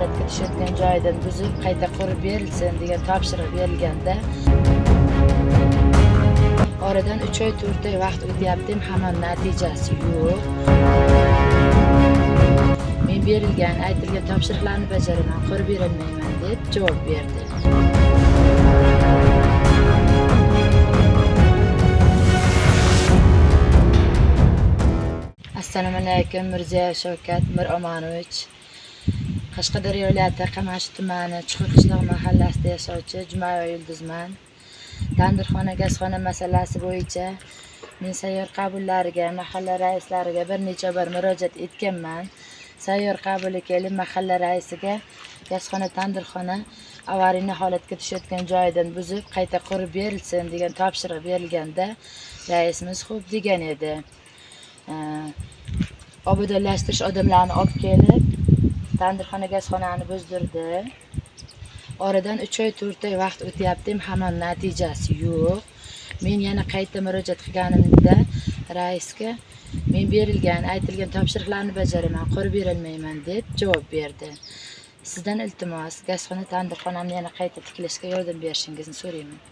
holatga tushayotgan joyidan buzib qayta qurib berilsin degan topshiriq berilganda oradan 3 oy 4 oy vaqt o'tyapti, hamon natijasi yo'q. Men berilgan, aytilgan topshiriqlarni bajaraman, qurib berolmayman deb javob berdi. Assalomu alaykum, Mirziyoyev Shavkat Miromonovich. Qashqadaryo viloyati Qamashi tumani Chuqur qishloq mahallasida yashovchi Jumayo Yulduzman. Tandirxona, gazxona masalasi bo'yicha men sayyor qabullariga, mahalla raislariga bir necha bor murojaat etganman. Sayyor qabuli kelib, mahalla raisiga gazxona, tandirxona avariyli holatga tushayotgan joyidan buzib qayta qurib berilsin degan topshiriq berilganda raisimiz xo'p degan edi. Obodonlashtirish odamlarini olib kelib, tandirxona, gazxonani buzdirdi. Oradan 3 oy 4 oy vaqt o'tyapti, hamon natijasi yo'q. Men yana qayta murojaat qilganimda raisga men berilgan, aytilgan topshiriqlarni bajaraman, qurib berolmayman deb javob berdi. Sizdan iltimos, gazxona, tandirxonamni yana qayta tiklashga yordam berishingizni so'rayman.